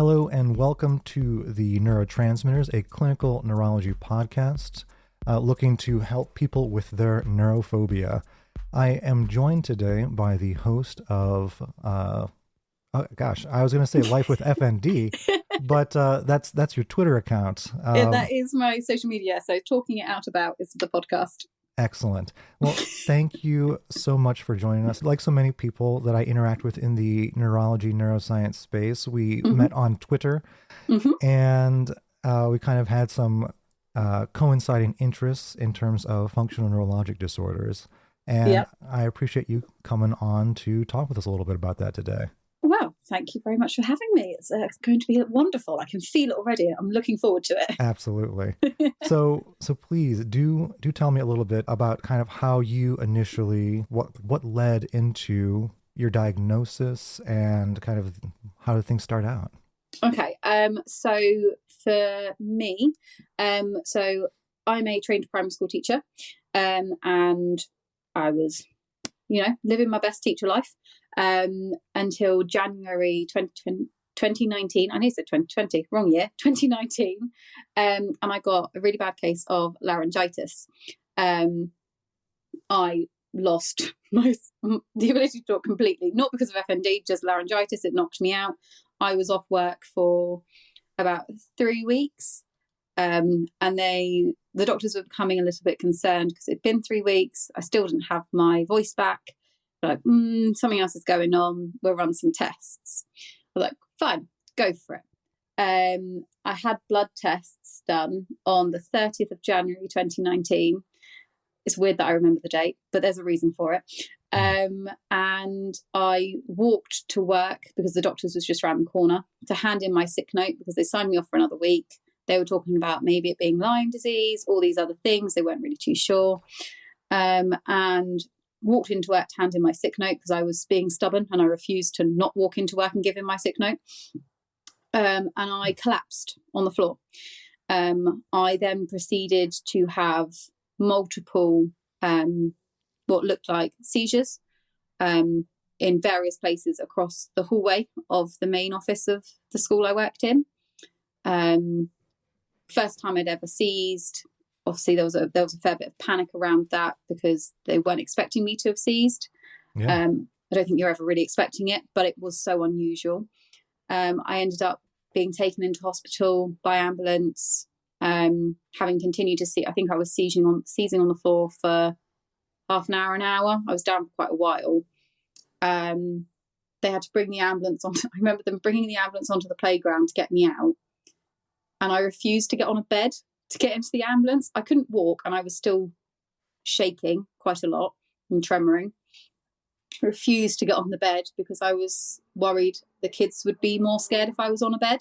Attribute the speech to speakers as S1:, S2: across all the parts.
S1: Hello and welcome to the Neurotransmitters, a clinical neurology podcast looking to help people with their neurophobia. I am joined today by the host of, I was going to say Life with FND, but that's your Twitter account.
S2: That is my social media. So Talking It Out About is the podcast.
S1: Excellent. Well, thank you so much for joining us. Like so many people that I interact with in the neurology, neuroscience space, we met on Twitter, and we kind of had some coinciding interests in terms of functional neurologic disorders. And I appreciate you coming on to talk with us a little bit about that today.
S2: Well, thank you very much for having me. It's going to be wonderful. I can feel it already. I'm looking forward to it.
S1: Absolutely. So please do tell me a little bit about kind of how you initially, what led into your diagnosis and kind of how did things start out?
S2: Okay. So for me, so I'm a trained primary school teacher, and I was, living my best teacher life. Until January 2019, I know I said 2020, wrong year, 2019, and I got a really bad case of laryngitis. I lost the ability to talk completely, not because of FND, just laryngitis. It knocked me out. I was off work for about 3 weeks, and the doctors were becoming a little bit concerned because it'd been 3 weeks. I still didn't have my voice back. Like, something else is going on. We'll run some tests. I was like, fine, go for it. I had blood tests done on the 30th of January 2019. It's weird that I remember the date, but there's a reason for it. And I walked to work because the doctors was just around the corner to hand in my sick note because they signed me off for another week. They were talking about maybe it being Lyme disease, all these other things. They weren't really too sure. And walked into work to hand in my sick note because I was being stubborn and I refused to not walk into work and give in my sick note. And I collapsed on the floor. I then proceeded to have multiple what looked like seizures in various places across the hallway of the main office of the school I worked in. First time I'd ever seized. Obviously, there was a fair bit of panic around that because they weren't expecting me to have seized. Yeah. I don't think you're ever really expecting it, but it was so unusual. I ended up being taken into hospital by ambulance, having continued to see. I think I was seizing on the floor for half an hour. I was down for quite a while. They had to bring the ambulance on. I remember them bringing the ambulance onto the playground to get me out, and I refused to get on a bed to get into the ambulance. I couldn't walk and I was still shaking quite a lot and tremoring. I refused to get on the bed because I was worried the kids would be more scared if I was on a bed.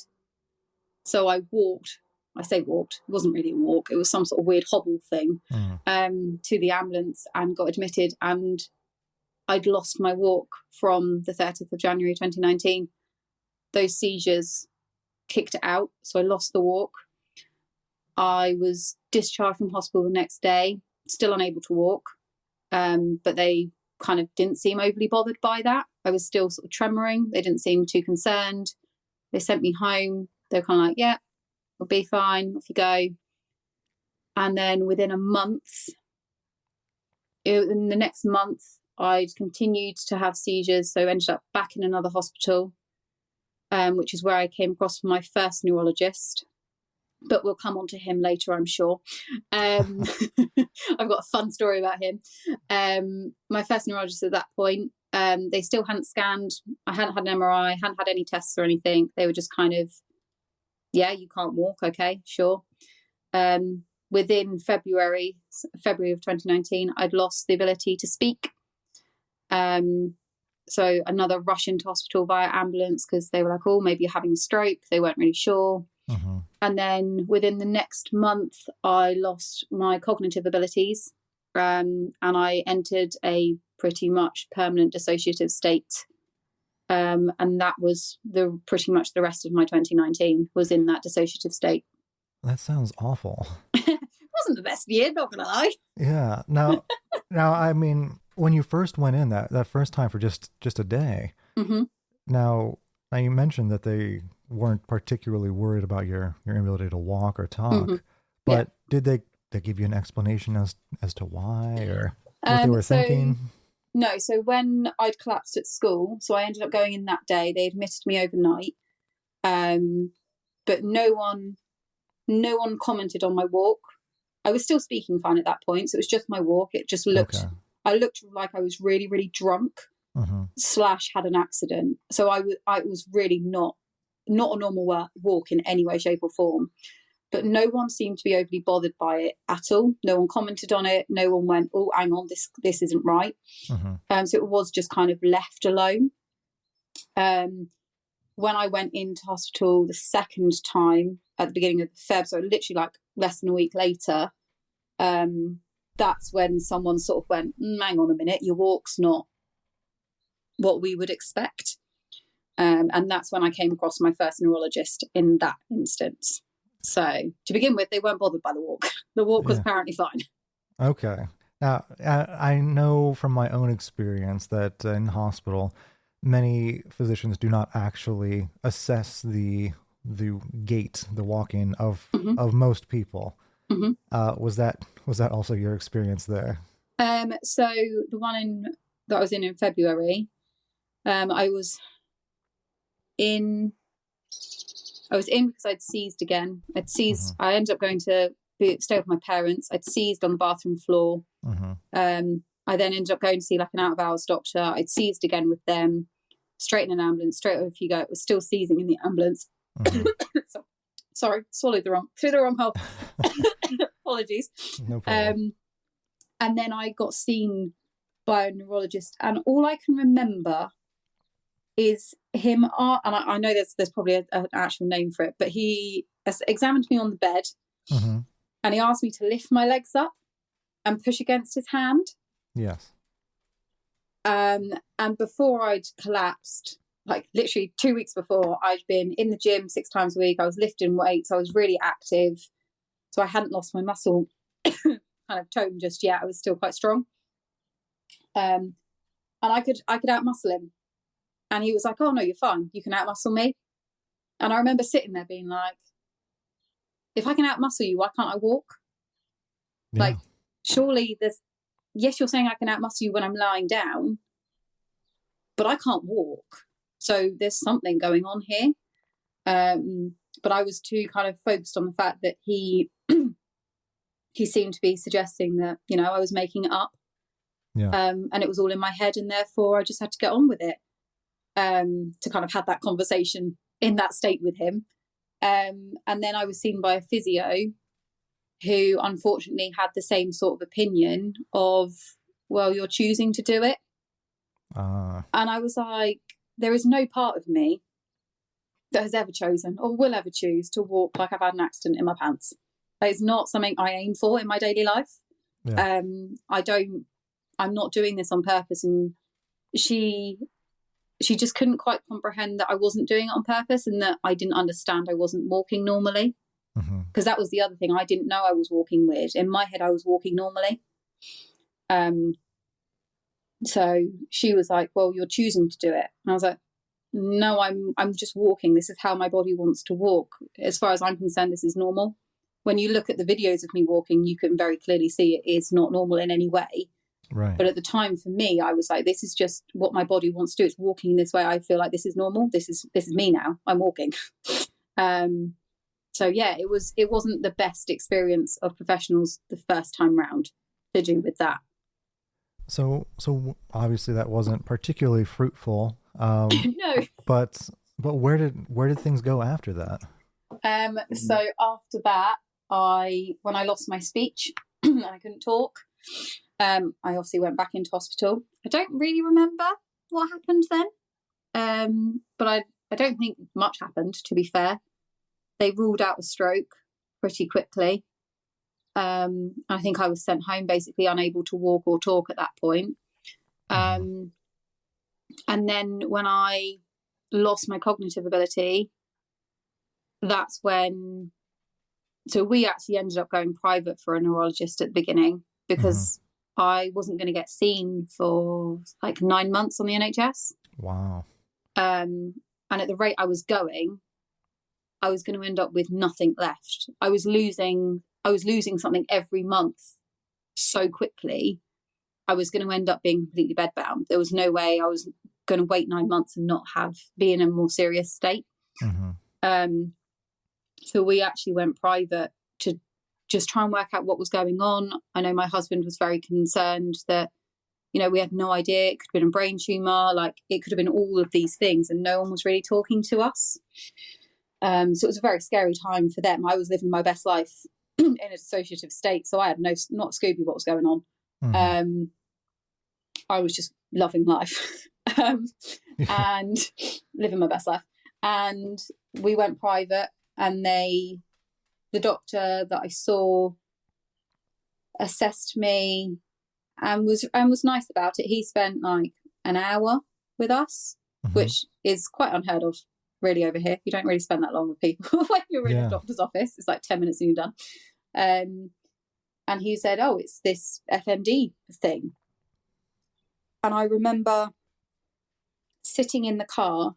S2: So I walked. I say walked. It wasn't really a walk. It was some sort of weird hobble thing to the ambulance and got admitted. And I'd lost my walk from the 30th of January 2019. Those seizures kicked it out. So I lost the walk. I was discharged from hospital the next day, still unable to walk, but they kind of didn't seem overly bothered by that. I was still sort of tremoring. They didn't seem too concerned. They sent me home. They were kind of like, yeah, we'll be fine. Off you go. And then within a month, in the next month, I'd continued to have seizures. So I ended up back in another hospital, which is where I came across my first neurologist. But we'll come on to him later, I'm sure. I've got a fun story about him. My first neurologist at that point, they still hadn't scanned. I hadn't had an MRI, hadn't had any tests or anything. They were just kind of, yeah, you can't walk. Okay, sure. Within February of 2019, I'd lost the ability to speak. So another rush into hospital via ambulance because they were like, oh, maybe you're having a stroke. They weren't really sure. And then within the next month, I lost my cognitive abilities and I entered a pretty much permanent dissociative state. And that was pretty much the rest of my 2019 was in that dissociative state.
S1: That sounds awful.
S2: It wasn't the best year, not gonna lie.
S1: Yeah. Now, I mean, when you first went in that first time for just a day, now Now you mentioned that they weren't particularly worried about your inability to walk or
S2: Hmm.
S1: talk,
S2: Yeah.
S1: but did they give you an explanation as to why or what they were
S2: So
S1: thinking?
S2: no, so when I'd collapsed at school, so I ended up going in that day. They admitted me overnight, um, but no one commented on my walk. I was still speaking fine at that point, so it was just my walk. It just looked,
S1: Okay.
S2: I looked like I was really, really drunk
S1: Mm-hmm.
S2: slash had an accident. So I was really not a normal walk in any way, shape, or form. But no one seemed to be overly bothered by it at all. No one commented on it. No one went, "Oh, hang on, this isn't right."
S1: Mm-hmm.
S2: So it was just kind of left alone. When I went into hospital the second time at the beginning of Feb, so literally like less than a week later, that's when someone sort of went, hang on a minute, your walk's not what we would expect. And that's when I came across my first neurologist in that instance. So to begin with, they weren't bothered by the walk. The walk was
S1: Yeah.
S2: apparently fine.
S1: Okay. Now, I know from my own experience that in hospital, many physicians do not actually assess the gait, the walking
S2: Mm-hmm.
S1: of most people.
S2: Mm-hmm.
S1: Was that also your experience there?
S2: So the one that I was in February, I was in because I'd seized again. I'd seized.
S1: Mm-hmm.
S2: I ended up going to stay with my parents. I'd seized on the bathroom floor.
S1: Mm-hmm.
S2: I then ended up going to see like an out of hours doctor. I'd seized again with them. Straight in an ambulance. Straight over you go. It was still seizing in the ambulance.
S1: Mm-hmm.
S2: Sorry, swallowed through the wrong hole. Apologies.
S1: No problem.
S2: And then I got seen by a neurologist, and all I can remember is him. And I know there's probably an actual name for it, but he examined me on the bed,
S1: Mm-hmm.
S2: and he asked me to lift my legs up and push against his hand.
S1: Yes.
S2: And before I'd collapsed, like literally 2 weeks before, I'd been in the gym 6 times a week. I was lifting weights. I was really active. So I hadn't lost my muscle kind of tone just yet. I was still quite strong. And I could outmuscle him. And he was like, "Oh no, you're fine. You can outmuscle me." And I remember sitting there being like, if I can outmuscle you, why can't I walk?
S1: Yeah.
S2: Like, surely yes, you're saying I can outmuscle you when I'm lying down, but I can't walk. So there's something going on here. But I was too kind of focused on the fact that he seemed to be suggesting that, I was making it up.
S1: Yeah.
S2: And it was all in my head, and therefore I just had to get on with it. To kind of have that conversation in that state with him. And then I was seen by a physio who unfortunately had the same sort of opinion of, well, you're choosing to do it. And I was like, there is no part of me that has ever chosen or will ever choose to walk like I've had an accident in my pants. That is not something I aim for in my daily life.
S1: Yeah.
S2: I'm not doing this on purpose. And she just couldn't quite comprehend that I wasn't doing it on purpose, and that I didn't understand I wasn't walking normally. Because that was the other thing. I didn't know I was walking weird. In my head, I was walking normally. So she was like, "Well, you're choosing to do it." And I was like, "No, I'm just walking. This is how my body wants to walk. As far as I'm concerned, this is normal." When you look at the videos of me walking, you can very clearly see it is not normal in any way.
S1: Right.
S2: But at the time, for me, I was like, this is just what my body wants to do. It's walking this way. I feel like this is normal. This is me now. I'm walking. So yeah, it wasn't the best experience of professionals the first time round to do with that.
S1: So obviously that wasn't particularly fruitful.
S2: No.
S1: But where did things go after that?
S2: So after that, when I lost my speech and I couldn't talk, I obviously went back into hospital. I don't really remember what happened then, but I don't think much happened, to be fair. They ruled out a stroke pretty quickly. I think I was sent home basically unable to walk or talk at that point. And then when I lost my cognitive ability, that's when... So we actually ended up going private for a neurologist at the beginning because I wasn't going to get seen for like 9 months on the NHS.
S1: Wow.
S2: And at the rate I was going to end up with nothing left. I was losing something every month so quickly. I was going to end up being completely bedbound. There was no way I was going to wait 9 months and not be in a more serious state. So we actually went private to just try and work out what was going on. I know my husband was very concerned that, you know, we had no idea. It could have been a brain tumor, like it could have been all of these things, and no one was really talking to us. So it was a very scary time for them. I was living my best life in a dissociative state, so I had not a Scooby what was going on. I was just loving life and living my best life. And we went private, and the doctor that I saw assessed me and was nice about it. He spent like an hour with us, which is quite unheard of really over here. You don't really spend that long with people when you're in a doctor's office. It's like 10 minutes and you're done. And he said, oh, it's this FND thing. And I remember sitting in the car,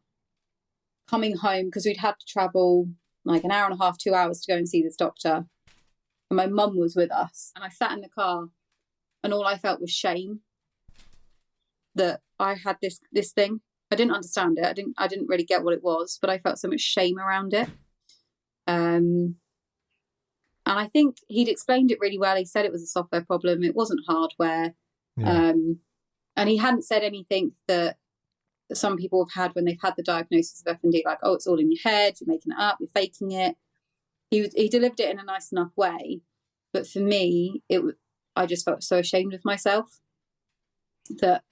S2: coming home, because we'd had to travel like an hour and a half, 2 hours to go and see this doctor. And my mum was with us. And I sat in the car, and all I felt was shame that I had this thing. I didn't understand it. I didn't really get what it was, but I felt so much shame around it. And I think he'd explained it really well. He said it was a software problem. It wasn't hardware. Yeah. And he hadn't said anything that some people have had when they've had the diagnosis of FND, like, oh, it's all in your head, you're making it up, you're faking it. He delivered it in a nice enough way. But for me, I just felt so ashamed of myself that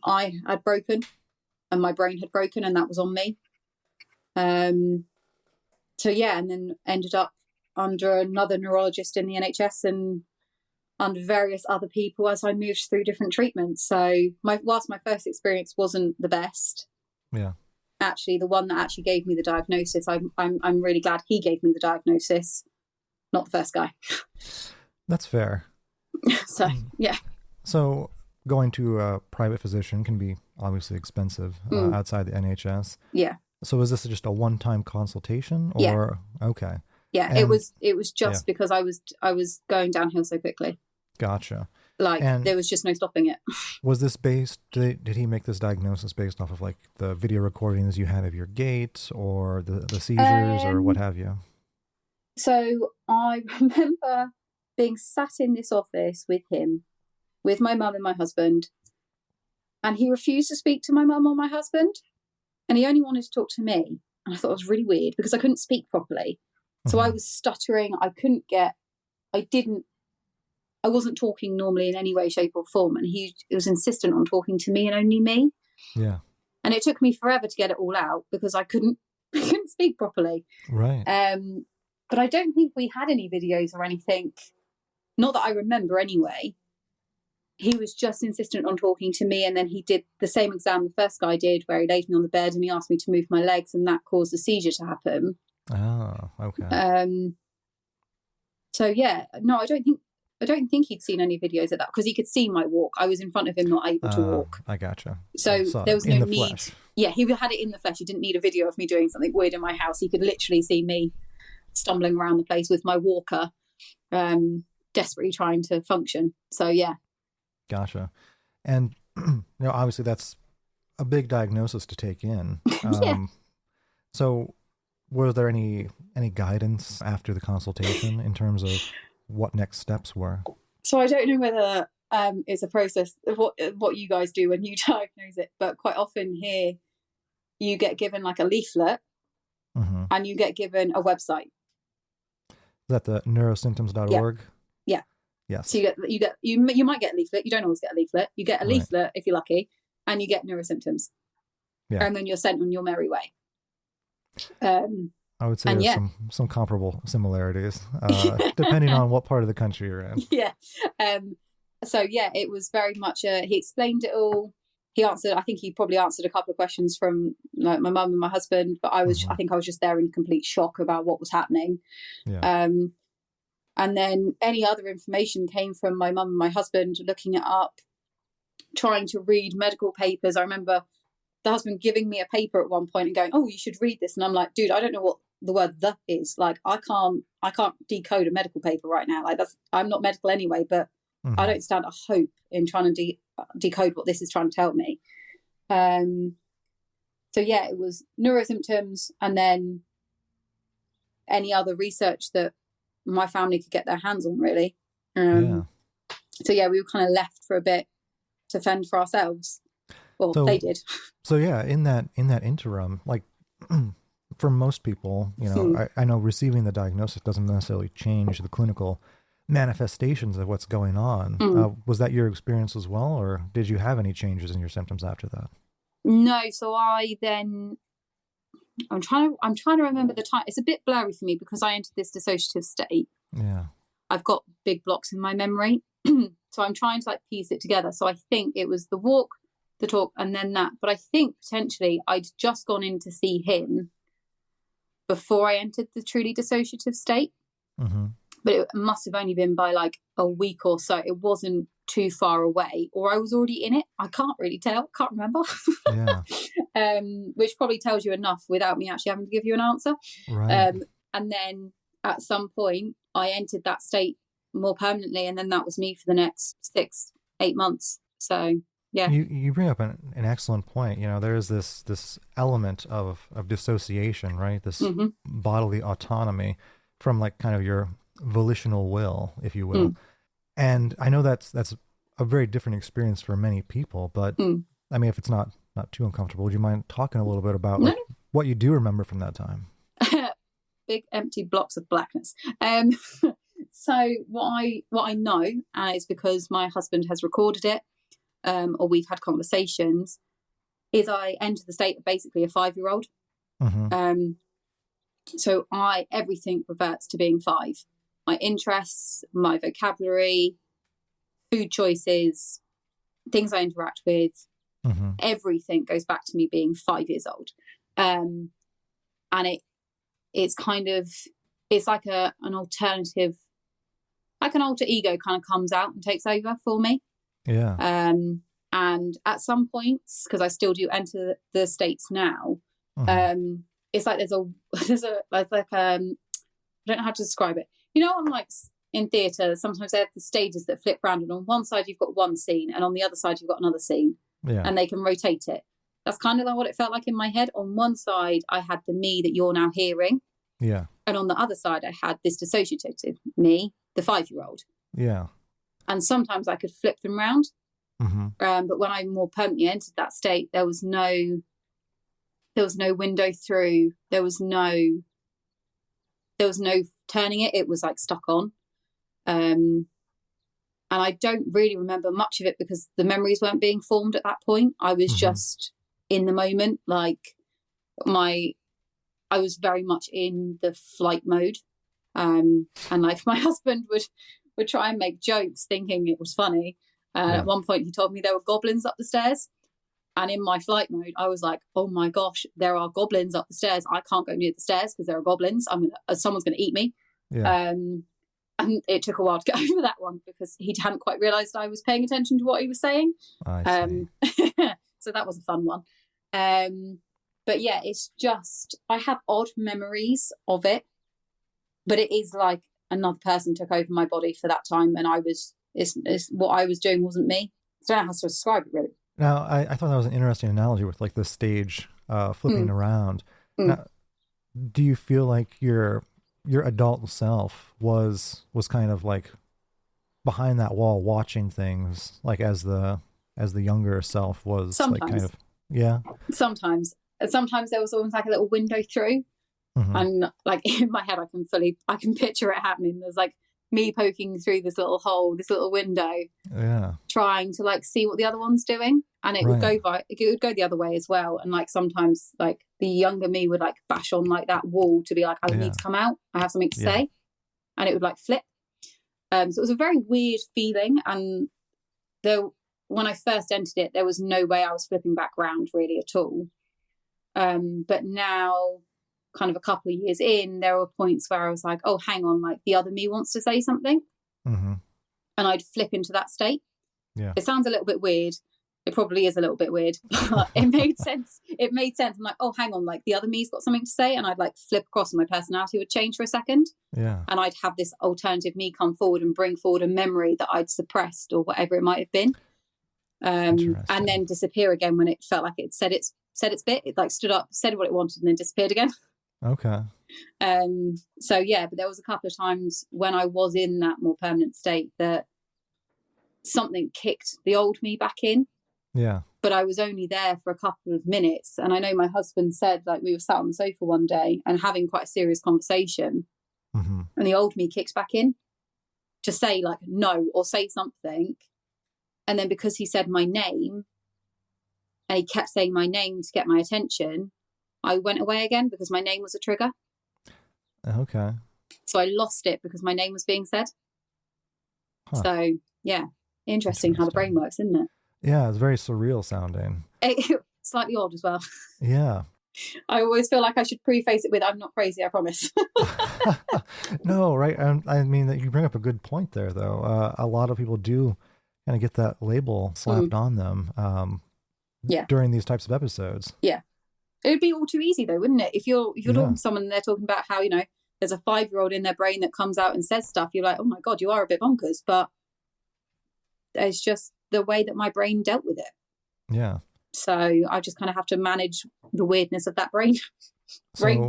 S2: I had broken and my brain had broken, and that was on me. So yeah, and then ended up under another neurologist in the NHS and under various other people as I moved through different treatments. So whilst my first experience wasn't the best, actually the one that actually gave me the diagnosis, I'm really glad he gave me the diagnosis, not the first guy.
S1: That's fair.
S2: So yeah.
S1: So going to a private physician can be obviously expensive outside the NHS.
S2: Yeah.
S1: So was this just a one-time consultation, or okay?
S2: Yeah, and it was just because I was going downhill so quickly.
S1: Gotcha.
S2: Like, and there was just no stopping it.
S1: Was this based, did he make this diagnosis based off of like the video recordings you had of your gait or the seizures or what have you?
S2: So I remember being sat in this office with him, with my mum and my husband, and he refused to speak to my mum or my husband, and he only wanted to talk to me. And I thought it was really weird because I couldn't speak properly. So I was stuttering. I wasn't talking normally in any way, shape or form. And he was insistent on talking to me and only me. Yeah. And it took me forever to get it all out because I couldn't speak properly.
S1: Right.
S2: But I don't think we had any videos or anything. Not that I remember anyway. He was just insistent on talking to me. And then he did the same exam the first guy did, where he laid me on the bed and he asked me to move my legs, and that caused a seizure to happen.
S1: Oh, okay.
S2: So yeah, no, I don't think he'd seen any videos of that because he could see my walk. I was in front of him, not able to walk.
S1: I gotcha.
S2: So there was no need. Flesh. Yeah, he had it in the flesh. He didn't need a video of me doing something weird in my house. He could literally see me stumbling around the place with my walker, desperately trying to function. So yeah.
S1: Gotcha. And obviously that's a big diagnosis to take in.
S2: Yeah.
S1: So was there any guidance after the consultation in terms of what next steps were?
S2: So I don't know whether it's a process of what you guys do when you diagnose it, but quite often here you get given like a leaflet and you get given a website.
S1: Is that the neurosymptoms.org?
S2: Yeah.
S1: Yes.
S2: So you might get a leaflet. You don't always get a leaflet. You get a leaflet if you're lucky, and you get neurosymptoms. Yeah. And then you're sent on your merry way.
S1: I would say there's some comparable similarities, depending on what part of the country you're in.
S2: Yeah. So yeah, it was very much he explained it all. I think he probably answered a couple of questions from like, my mum and my husband, but I think I was just there in complete shock about what was happening. Yeah. And then any other information came from my mum and my husband, looking it up, trying to read medical papers. I remember the husband giving me a paper at one point and going, oh, you should read this. And I'm like, dude, I don't know what the word "the" is. Like, I can't decode a medical paper right now. Like, I'm not medical anyway, but I don't stand a hope in trying to decode what this is trying to tell me. So yeah, it was neurosymptoms and then any other research that my family could get their hands on, really. So yeah, we were kind of left for a bit to fend for ourselves. Well, they did.
S1: So yeah, in that interim, like for most people, you know, I know receiving the diagnosis doesn't necessarily change the clinical manifestations of what's going on. Was that your experience as well, or did you have any changes in your symptoms after that?
S2: No. So I'm trying to remember the time. It's a bit blurry for me because I entered this dissociative state.
S1: Yeah.
S2: I've got big blocks in my memory. So I'm trying to like piece it together. So I think it was the walk, the talk, and then that. But I think potentially I'd just gone in to see him before I entered the truly dissociative state. But it must have only been by like a week or so. It wasn't too far away, or I was already in it. I can't really tell. Can't remember.
S1: Yeah.
S2: Which probably tells you enough without me actually having to give you an answer.
S1: Right.
S2: And then at some point I entered that state more permanently, and then that was me for the next 6-8 months. So yeah,
S1: you bring up an excellent point. You know, there is this element of dissociation, right? This bodily autonomy from like kind of your volitional will, if you will. And I know that's a very different experience for many people, but I mean, if it's not too uncomfortable, would you mind talking a little bit about like, what you do remember from that time?
S2: Big empty blocks of blackness. So what I know, and it's because my husband has recorded it, or we've had conversations, is I enter the state of basically a 5-year-old. So everything reverts to being 5. My interests, my vocabulary, food choices, things I interact with, everything goes back to me being 5 years old. And it's kind of, it's like an alternative, like an alter ego kind of comes out and takes over for me.
S1: Yeah.
S2: And at some points, because I still do enter the states now, it's like there's a I don't know how to describe it. You know, on like in theatre, sometimes they have the stages that flip round, and on one side you've got one scene, and on the other side you've got another scene, and they can rotate it. That's kind of like what it felt like in my head. On one side, I had the me that you're now hearing, and on the other side, I had this dissociative me, the 5-year-old.
S1: Yeah,
S2: and sometimes I could flip them round. But when I more permanently entered that state, there was no window through. There was no turning it. It was like stuck on. And I don't really remember much of it because the memories weren't being formed at that point. I was just in the moment. Like I was very much in the flight mode. And like my husband would try and make jokes thinking it was funny. At one point he told me there were goblins up the stairs. And in my flight mode, I was like, oh my gosh, there are goblins up the stairs. I can't go near the stairs because there are goblins. Someone's going to eat me. Yeah. And it took a while to get over that one because he hadn't quite realised I was paying attention to what he was saying.
S1: I see.
S2: So that was a fun one. But yeah, it's just, I have odd memories of it, but it is like another person took over my body for that time, and it's what I was doing wasn't me. I don't know how to describe it really.
S1: Now, I thought that was an interesting analogy with like the stage flipping around. Now, do you feel like your adult self was kind of like behind that wall watching things, like as the younger self was? Sometimes. Like kind of, yeah. Sometimes
S2: there was almost like a little window through, and like in my head I can picture it happening. There's like me poking through this little hole, this little window, trying to like see what the other one's doing, and it would go the other way as well. And like sometimes like the younger me would like bash on like that wall to be like, I need to come out, I have something to say, and it would like flip. So it was a very weird feeling, and when I first entered it, there was no way I was flipping back round really at all. But now, kind of a couple of years in, there were points where I was like, oh, hang on, like the other me wants to say something. And I'd flip into that state. Yeah. It sounds a little bit weird, It probably is a little bit weird, but it made sense. It made sense. I'm like, oh, hang on, like the other me's got something to say, and I'd like flip across and my personality would change for a second.
S1: Yeah.
S2: And I'd have this alternative me come forward and bring forward a memory that I'd suppressed or whatever it might have been. And then disappear again when it felt like it said its bit. It like stood up, said what it wanted, and then disappeared again.
S1: Okay.
S2: So yeah, but there was a couple of times when I was in that more permanent state that something kicked the old me back in.
S1: Yeah.
S2: But I was only there for a couple of minutes. And I know my husband said, like, we were sat on the sofa one day and having quite a serious conversation. Mm-hmm. And the old me kicked back in to say, like, no, or say something. And then because he said my name and he kept saying my name to get my attention, I went away again because my name was a trigger.
S1: Okay.
S2: So I lost it because my name was being said. Huh. So, yeah, interesting how the brain works, isn't it?
S1: Yeah, it's very surreal sounding.
S2: Slightly odd as well.
S1: Yeah.
S2: I always feel like I should preface it with, I'm not crazy, I promise.
S1: No, right? I mean, that you bring up a good point there, though. A lot of people do kind of get that label slapped on them during these types of episodes.
S2: Yeah. It would be all too easy, though, wouldn't it? If you're talking to someone and they're talking about how, there's a 5-year-old in their brain that comes out and says stuff, you're like, oh, my God, you are a bit bonkers. But it's just the way that my brain dealt with it.
S1: Yeah.
S2: So I just kind of have to manage the weirdness of that brain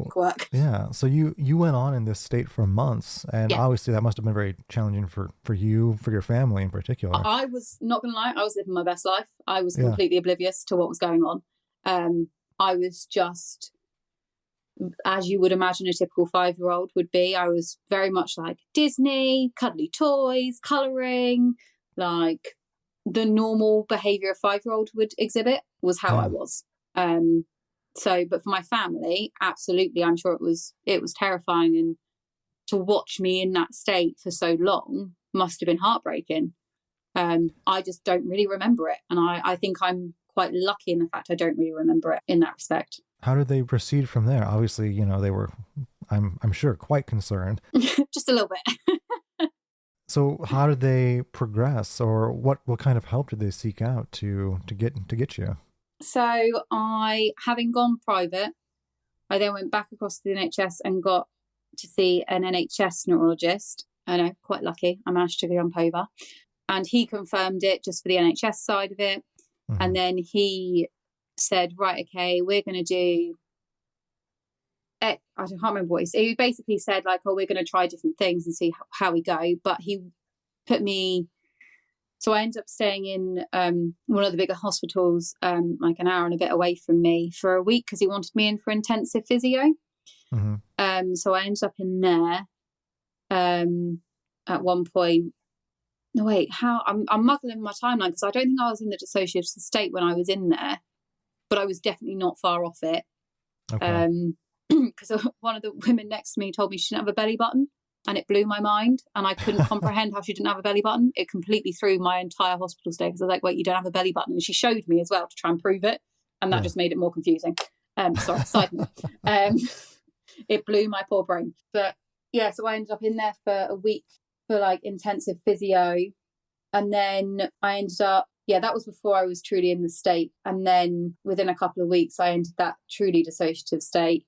S2: quirk.
S1: Yeah. So you went on in this state for months, and obviously that must have been very challenging for you, for your family in particular.
S2: I was not going to lie. I was living my best life. I was completely oblivious to what was going on. I was just, as you would imagine a typical 5-year-old would be, I was very much like Disney, cuddly toys, colouring, like the normal behaviour a 5-year-old would exhibit was how I was. But for my family, absolutely, I'm sure it was terrifying, and to watch me in that state for so long must have been heartbreaking. I just don't really remember it, and I think I'm quite lucky in the fact I don't really remember it in that respect.
S1: How did they proceed from there? Obviously, they were, I'm sure, quite concerned.
S2: Just a little bit.
S1: So how did they progress, or what kind of help did they seek out to get you?
S2: So having gone private, I then went back across to the NHS and got to see an NHS neurologist. I know, quite lucky. I managed to jump over. And he confirmed it just for the NHS side of it. Mm-hmm. And then he said, right, okay, we're going to do... I can't remember what he said. He basically said, like, oh, we're going to try different things and see how we go. But he put me... So I ended up staying in one of the bigger hospitals, like an hour and a bit away from me for a week because he wanted me in for intensive physio. Mm-hmm. So I ended up in there at one point. No, wait, how? I'm muddling my timeline because I don't think I was in the dissociative state when I was in there, but I was definitely not far off it. Okay. Because one of the women next to me told me she didn't have a belly button, and it blew my mind, and I couldn't comprehend how she didn't have a belly button. It completely threw my entire hospital stay because I was like, wait, you don't have a belly button? And she showed me as well to try and prove it, and that just made it more confusing. Sorry, side note. It blew my poor brain. But yeah, so I ended up in there for a week for like intensive physio, and then I ended up, that was before I was truly in the state, and then within a couple of weeks I entered that truly dissociative state.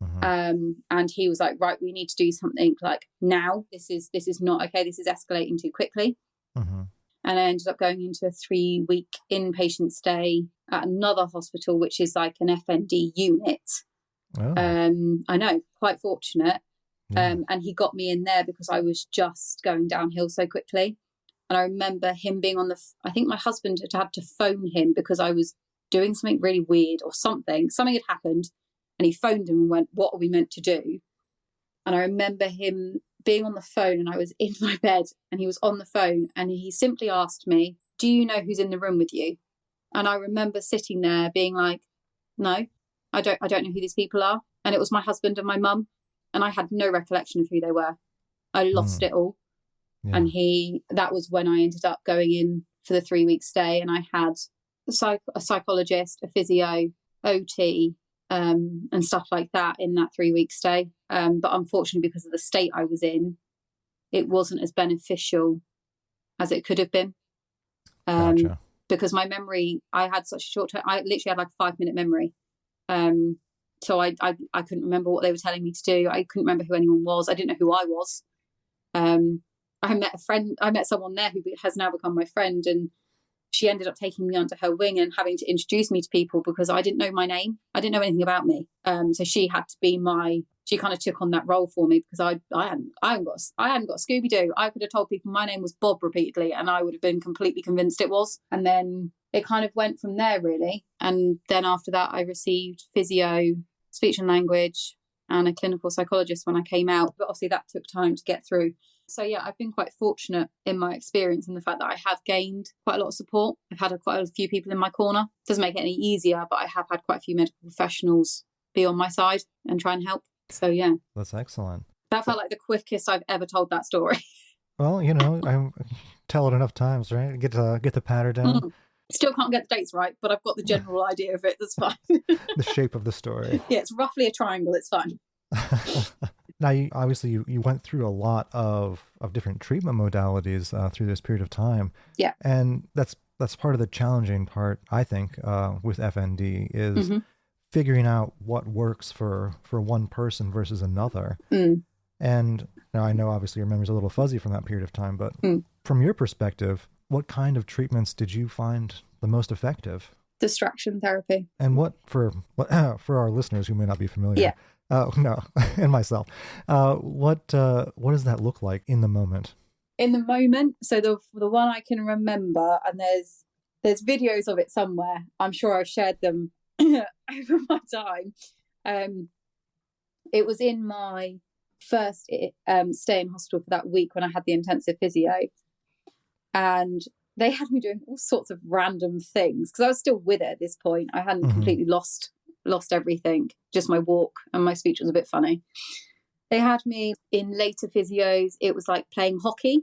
S2: Mm-hmm. And he was like, right, we need to do something like now. This is not okay. This is escalating too quickly. Mm-hmm. And I ended up going into a 3-week inpatient stay at another hospital, which is like an FND unit. Oh. I know, quite fortunate. Yeah. And he got me in there because I was just going downhill so quickly. And I remember him being on I think my husband had to phone him because I was doing something really weird or something. Something had happened. And he phoned him and went, what are we meant to do? And I remember him being on the phone, and I was in my bed and he was on the phone, and he simply asked me, do you know who's in the room with you? And I remember sitting there being like, no, I don't know who these people are. And it was my husband and my mum, and I had no recollection of who they were. I lost it all. Yeah. And that was when I ended up going in for the 3-week stay, and I had a psychologist, a physio, OT, and stuff like that in that 3-week stay. But unfortunately, because of the state I was in, it wasn't as beneficial as it could have been.
S1: Gotcha.
S2: because my memory, I had such a short term, I literally had like a 5-minute memory. So I couldn't remember what they were telling me to do. I couldn't remember who anyone was. I didn't know who I was. I met someone there who has now become my friend, and she ended up taking me under her wing and having to introduce me to people because I didn't know my name. I didn't know anything about me. So she had to be she kind of took on that role for me because I hadn't got Scooby-Doo. I could have told people my name was Bob repeatedly and I would have been completely convinced it was. And then it kind of went from there, really. And then after that, I received physio, speech and language, and a clinical psychologist when I came out. But obviously that took time to get through. So yeah, I've been quite fortunate in my experience in the fact that I have gained quite a lot of support. I've had quite a few people in my corner. Doesn't make it any easier, but I have had quite a few medical professionals be on my side and try and help. So yeah.
S1: That's excellent.
S2: That felt like the quickest I've ever told that story.
S1: Well, I tell it enough times, right? Get the pattern down.
S2: Still can't get the dates right, but I've got the general idea of it. That's fine.
S1: The shape of the story.
S2: Yeah, it's roughly a triangle. It's fine.
S1: Now, you went through a lot of different treatment modalities through this period of time.
S2: Yeah.
S1: And that's part of the challenging part, I think, with FND is figuring out what works for one person versus another. And now I know obviously your memory's a little fuzzy from that period of time, but from your perspective, what kind of treatments did you find the most effective?
S2: Distraction therapy.
S1: And what for our listeners who may not be familiar?
S2: Yeah.
S1: No, and myself. What does that look like in the moment?
S2: In the moment, so the one I can remember, and there's videos of it somewhere. I'm sure I've shared them over my time. It was in my first stay in hospital for that week when I had the intensive physio, and they had me doing all sorts of random things because I was still with it at this point. I hadn't completely lost everything, just my walk, and my speech was a bit funny. They had me in later physios. It was like playing hockey,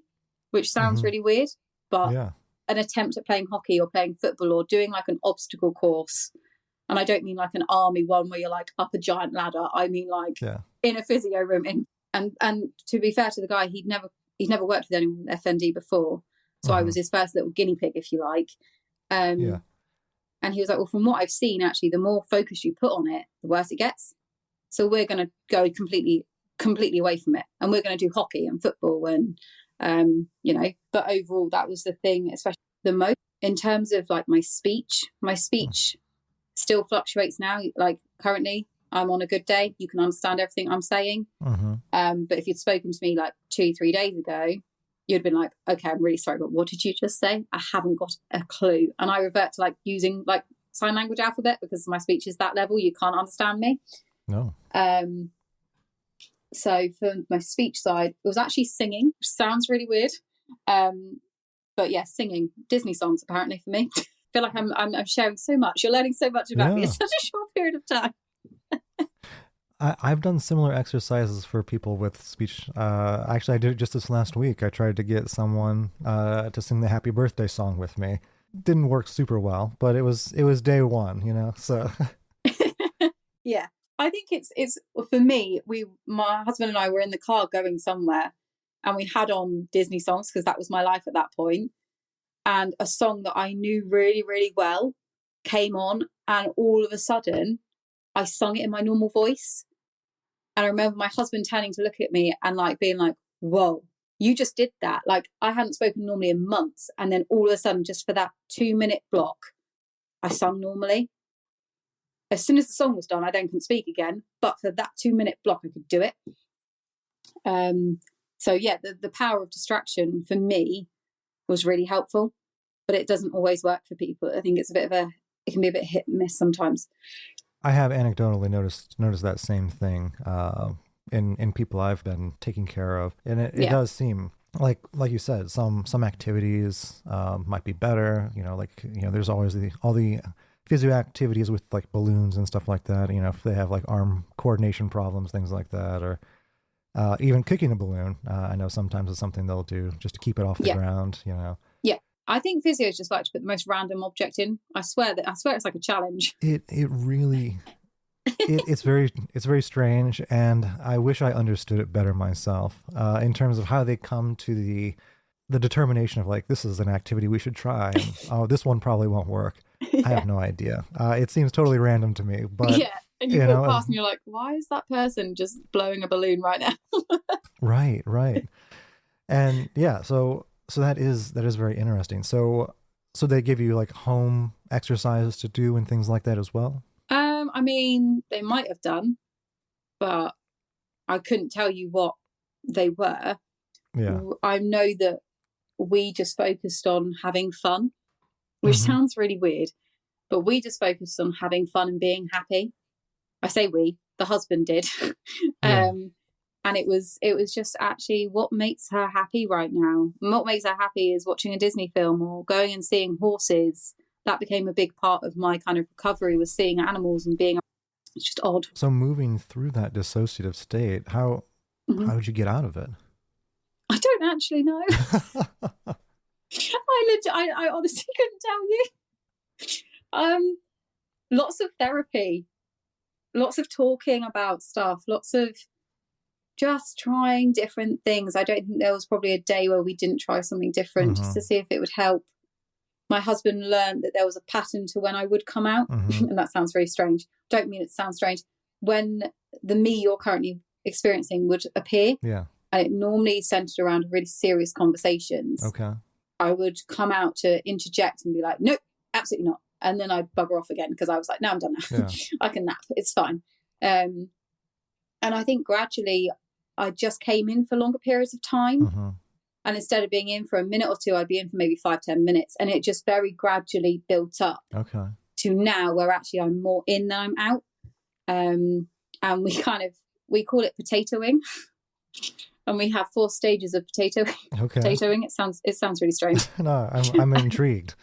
S2: which sounds really weird, but an attempt at playing hockey or playing football or doing like an obstacle course. And I don't mean like an army one where you're like up a giant ladder. I mean like in a physio room. And to be fair to the guy, he'd never worked with anyone with FND before. So I was his first little guinea pig, if you like. And he was like, well, from what I've seen, actually, the more focus you put on it, the worse it gets. So we're going to go completely away from it. And we're going to do hockey and football and, but overall, that was the thing, especially the most in terms of like my speech still fluctuates now. Like currently I'm on a good day. You can understand everything I'm saying. But if you'd spoken to me like 2-3 days ago, you'd been like, okay, I'm really sorry, but what did you just say? I haven't got a clue. And I revert to like using like sign language alphabet because my speech is that level. You can't understand me.
S1: No.
S2: So for my speech side, it was actually singing, which sounds really weird. But yeah, singing Disney songs apparently for me. I feel like I'm sharing so much. You're learning so much about me in such a short period of time.
S1: I've done similar exercises for people with speech. Actually, I did it just this last week. I tried to get someone to sing the happy birthday song with me. Didn't work super well, but it was day one, so.
S2: Yeah. I think it's for me, my husband and I were in the car going somewhere and we had on Disney songs because that was my life at that point. And a song that I knew really, really well came on, and all of a sudden I sung it in my normal voice. And I remember my husband turning to look at me and like being like, whoa, you just did that. Like I hadn't spoken normally in months. And then all of a sudden, just for that 2-minute block, I sung normally. As soon as the song was done, I then couldn't speak again. But for that 2-minute block, I could do it. So yeah, the power of distraction for me was really helpful, but it doesn't always work for people. I think it can be a bit hit and miss sometimes.
S1: I have anecdotally noticed that same thing in people I've been taking care of, and it does seem like you said, some activities might be better. There's always all the physio activities with like balloons and stuff like that. If they have like arm coordination problems, things like that, or even kicking a balloon. I know sometimes it's something they'll do just to keep it off the ground.
S2: Yeah. I think physios just like to put the most random object in. I swear it's like a challenge.
S1: It really, it's very strange, and I wish I understood it better myself in terms of how they come to the determination of like, this is an activity we should try, and oh, this one probably won't work.
S2: Yeah.
S1: I have no idea. It seems totally random to me, but
S2: yeah. And you walk past and you're like, why is that person just blowing a balloon right now?
S1: Right. And yeah, so that is very interesting. So they give you like home exercises to do and things like that as well?
S2: I mean, they might have done, but I couldn't tell you what they were.
S1: Yeah.
S2: I know that we just focused on having fun, which sounds really weird, but we just focused on having fun and being happy. I say we, the husband did. And it was just actually what makes her happy right now. And what makes her happy is watching a Disney film or going and seeing horses. That became a big part of my kind of recovery, was seeing animals and being, it's just odd.
S1: So moving through that dissociative state, how did you get out of it?
S2: I don't actually know. I honestly couldn't tell you. Lots of therapy, lots of talking about stuff, lots of just trying different things. I don't think there was probably a day where we didn't try something different just to see if it would help. My husband learned that there was a pattern to when I would come out, and that sounds very strange. Don't mean it sounds strange. When the me you're currently experiencing would appear, and it normally centered around really serious conversations.
S1: Okay.
S2: I would come out to interject and be like, nope, absolutely not. And then I'd bugger off again because I was like, no, I'm done now.
S1: Yeah.
S2: I can nap. It's fine. And I think gradually I just came in for longer periods of time. And instead of being in for a minute or two, I'd be in for maybe 5-10 minutes. And it just very gradually built up to now where actually I'm more in than I'm out. And we call it potatoing. And we have 4 stages of potatoing. Potatoing. It sounds really strange.
S1: No, I'm intrigued.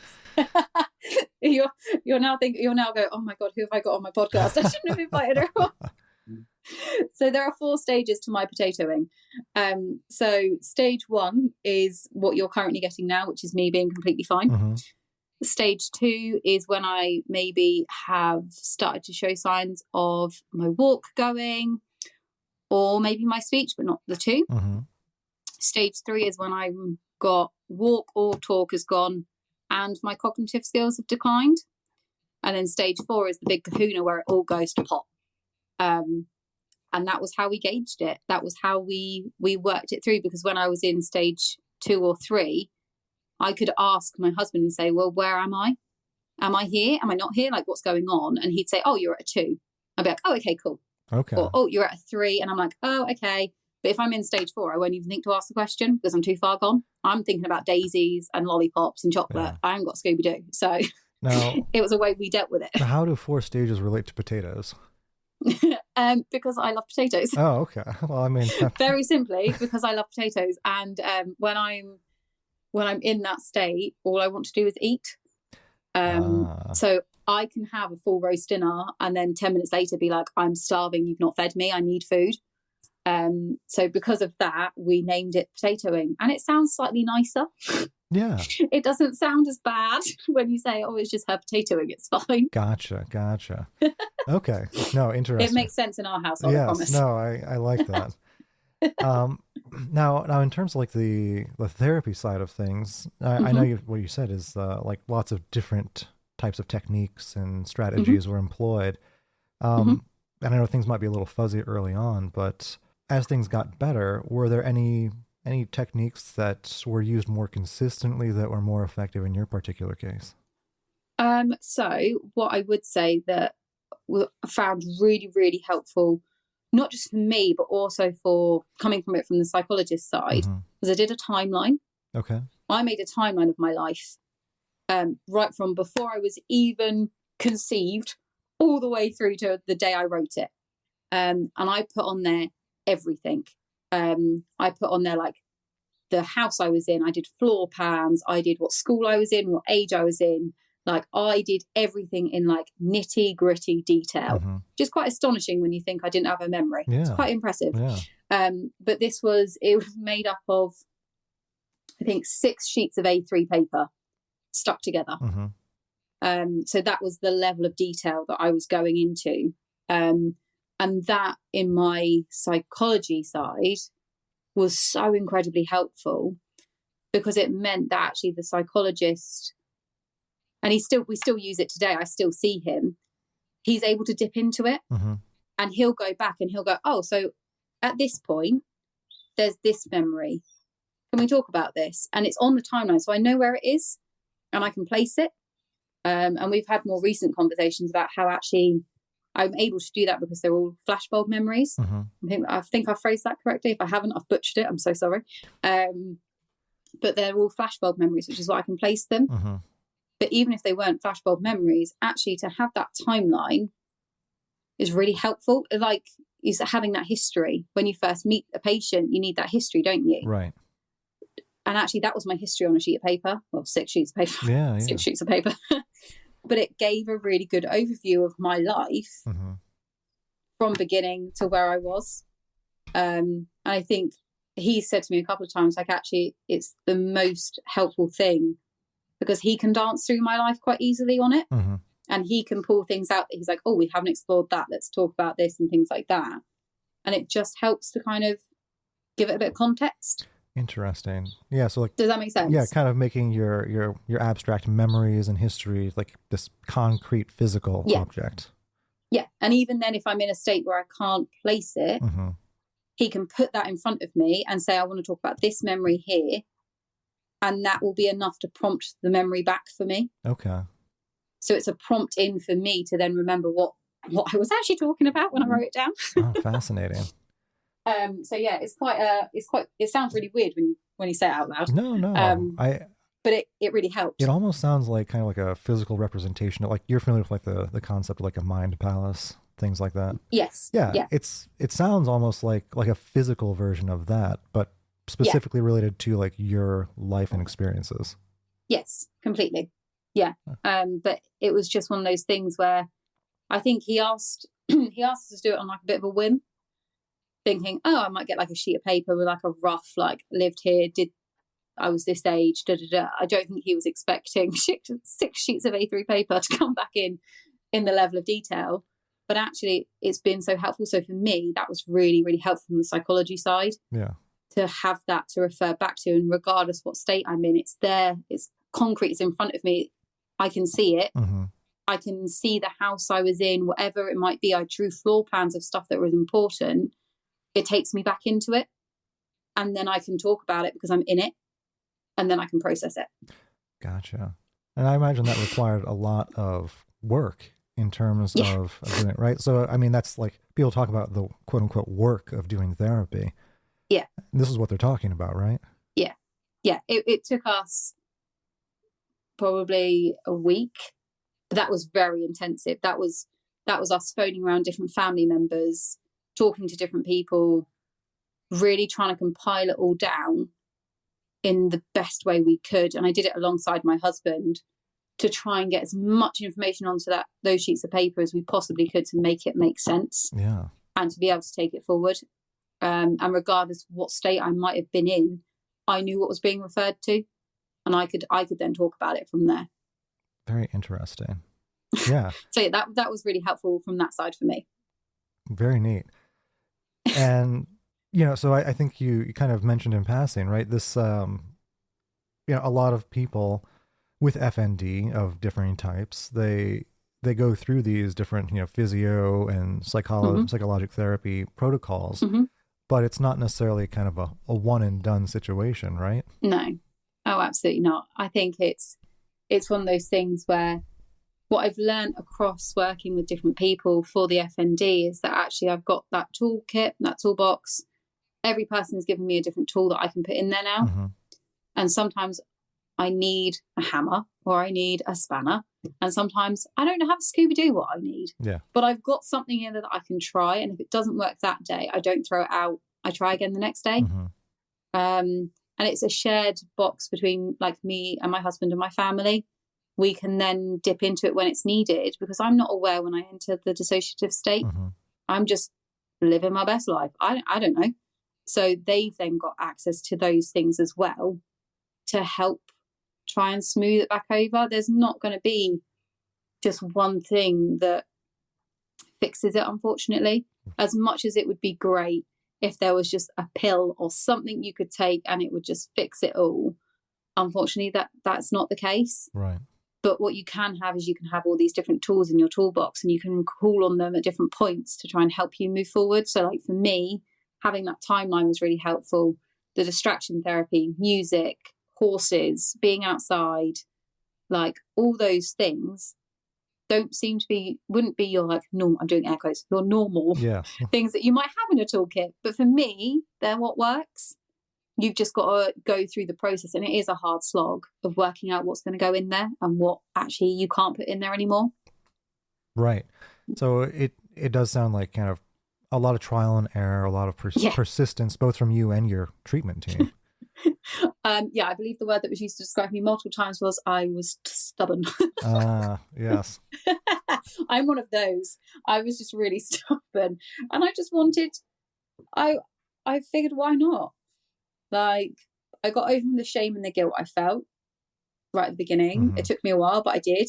S2: You're now go, oh my God, who have I got on my podcast? I shouldn't have invited her. So there are 4 stages to my potatoing. So stage 1 is what you're currently getting now, which is me being completely fine. Stage 2 is when I maybe have started to show signs of my walk going, or maybe my speech, but not the 2. Stage 3 is when I've got walk or talk has gone and my cognitive skills have declined. And then stage 4 is the big kahuna where it all goes to pot. And that was how we gauged it. That was how we worked it through, because when I was in stage 2 or 3, I could ask my husband and say, well, where am I? Am I here? Am I not here? Like, what's going on? And he'd say, oh, you're at a 2. I'd be like, oh, okay, cool.
S1: Okay.
S2: Or, oh, you're at a 3. And I'm like, oh, okay. But if I'm in stage 4, I won't even think to ask the question because I'm too far gone. I'm thinking about daisies and lollipops and chocolate. I haven't got Scooby-Doo. So now, it was a way we dealt with it.
S1: How do 4 stages relate to potatoes?
S2: Because I love potatoes.
S1: Oh, okay. Well, I mean,
S2: very simply, because I love potatoes. And when I'm in that state, all I want to do is eat. So I can have a full roast dinner and then 10 minutes later be like, I'm starving, you've not fed me, I need food. So because of that, we named it potatoing, and it sounds slightly nicer.
S1: Yeah.
S2: It doesn't sound as bad when you say, oh, it's just her potatoing, it's fine.
S1: Gotcha. Okay. No, interesting.
S2: It makes sense in our household, I promise.
S1: No, I like that. Now in terms of like the therapy side of things, I know what you said is like lots of different types of techniques and strategies were employed. And I know things might be a little fuzzy early on, but as things got better, were there any techniques that were used more consistently that were more effective in your particular case?
S2: So what I would say that I found really, really helpful, not just for me, but also for coming from the psychologist side, was I did a timeline. Okay. I made a timeline of my life, right from before I was even conceived all the way through to the day I wrote it. And I put on there everything. I put on there like the house I was in. I did floor plans. I did what school I was in, what age I was in. Like I did everything in like nitty gritty detail, just quite astonishing when you think I didn't have a memory. Yeah. It's quite impressive. Yeah. But it was made up of, I think, 6 sheets of A3 paper stuck together. So that was the level of detail that I was going into. And that in my psychology side was so incredibly helpful because it meant that actually the psychologist, and we still use it today, I still see him, he's able to dip into it, and he'll go back and he'll go, oh, so at this point, there's this memory. Can we talk about this? And it's on the timeline, so I know where it is and I can place it. And we've had more recent conversations about how actually I'm able to do that because they're all flashbulb memories. I think I phrased that correctly. If I haven't, I've butchered it. I'm so sorry. But they're all flashbulb memories, which is why I can place them. But even if they weren't flashbulb memories, actually to have that timeline is really helpful. Like, is having that history. When you first meet a patient, you need that history, don't you?
S1: Right.
S2: And actually, that was my history on a sheet of paper. Well, 6 sheets of paper.
S1: Yeah.
S2: 6 sheets of paper. But it gave a really good overview of my life from beginning to where I was. And I think he said to me a couple of times, like, actually, it's the most helpful thing because he can dance through my life quite easily on it. And he can pull things out that he's like, oh, we haven't explored that. Let's talk about this and things like that. And it just helps to kind of give it a bit of context.
S1: Interesting. Yeah. So, like,
S2: does that make sense?
S1: Yeah, kind of making your abstract memories and history like this concrete physical object.
S2: Yeah. And even then, if I'm in a state where I can't place it, he can put that in front of me and say, I want to talk about this memory here. And that will be enough to prompt the memory back for me.
S1: Okay. So
S2: it's a prompt in for me to then remember what I was actually talking about when I wrote it down.
S1: Oh, fascinating.
S2: So yeah, it sounds really weird when you say it out loud.
S1: No.
S2: But it really helps.
S1: It almost sounds like kind of like a physical representation of, like, you're familiar with like the concept of like a mind palace, things like that.
S2: Yes.
S1: Yeah. It sounds almost like a physical version of that, but specifically related to like your life and experiences.
S2: Yes, completely. Yeah. But it was just one of those things where I think he asked us to do it on like a bit of a whim, thinking, oh, I might get like a sheet of paper with like a rough, like, lived here, I was this age, I don't think he was expecting 6 sheets of A3 paper to come back in the level of detail. But actually, it's been so helpful. So for me, that was really, really helpful from the psychology side.
S1: Yeah.
S2: To have that to refer back to, and regardless what state I'm in, it's there, it's concrete, it's in front of me. I can see it. I can see the house I was in, whatever it might be. I drew floor plans of stuff that was important. It takes me back into it. And then I can talk about it because I'm in it. And then I can process it.
S1: Gotcha. And I imagine that required a lot of work in terms of doing it, right? So, I mean, that's like, people talk about the quote unquote work of doing therapy.
S2: Yeah.
S1: This is what they're talking about, right?
S2: Yeah. Yeah. It took us probably a week. But that was very intensive. That was us phoning around different family members, talking to different people, really trying to compile it all down in the best way we could. And I did it alongside my husband to try and get as much information onto those sheets of paper as we possibly could to make it make sense.
S1: Yeah.
S2: And to be able to take it forward. And regardless of what state I might have been in, I knew what was being referred to. And I could then talk about it from there.
S1: Very interesting. Yeah.
S2: So yeah, that was really helpful from that side for me.
S1: Very neat. And, so I think you kind of mentioned in passing, right? This, a lot of people with FND of differing types, they go through these different, physio and psychologic therapy protocols, but it's not necessarily kind of a one and done situation, right?
S2: No. Oh, absolutely not. I think it's one of those things where what I've learned across working with different people for the FND is that actually I've got that toolkit, that toolbox. Every person's given me a different tool that I can put in there now. And sometimes I need a hammer or I need a spanner. And sometimes I don't have a Scooby-Doo what I need.
S1: Yeah.
S2: But I've got something in there that I can try. And if it doesn't work that day, I don't throw it out. I try again the next day. And it's a shared box between like me and my husband and my family. We can then dip into it when it's needed because I'm not aware when I enter the dissociative state. I'm just living my best life. I don't know. So they've then got access to those things as well to help try and smooth it back over. There's not going to be just one thing that fixes it, unfortunately, as much as it would be great if there was just a pill or something you could take and it would just fix it all. unfortunately, that's not the case.
S1: Right.
S2: But what you can have is you can have all these different tools in your toolbox, and you can call on them at different points to try and help you move forward. So like for me, having that timeline was really helpful. The distraction therapy, music, horses, being outside, like all those things wouldn't be your like normal, I'm doing air quotes, your normal things that you might have in a toolkit. But for me, they're what works. You've just got to go through the process, and it is a hard slog of working out what's going to go in there and what actually you can't put in there anymore.
S1: Right. So it does sound like kind of a lot of trial and error, a lot of persistence, both from you and your treatment team.
S2: I believe the word that was used to describe me multiple times was I was stubborn.
S1: Yes.
S2: I'm one of those. I was just really stubborn, and I just wanted. I figured, why not? Like, I got over the shame and the guilt I felt right at the beginning.
S1: Mm-hmm.
S2: It took me a while, but I did.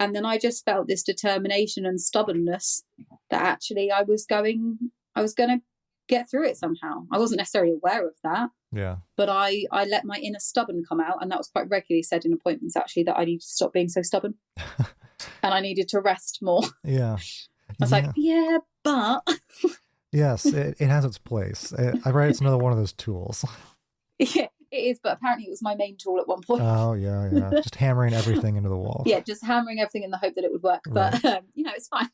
S2: And then I just felt this determination and stubbornness that actually I was going to get through it somehow. I wasn't necessarily aware of that.
S1: Yeah.
S2: But I let my inner stubborn come out, and that was quite regularly said in appointments, actually, that I needed to stop being so stubborn. And I needed to rest more.
S1: Yeah.
S2: I was like, but...
S1: Yes, it has its place. I read it's another one of those tools.
S2: Yeah, it is, but apparently it was my main tool at one point.
S1: Oh, yeah. Just hammering everything into the wall.
S2: Yeah, just hammering everything in the hope that it would work. But,
S1: right.
S2: It's fine.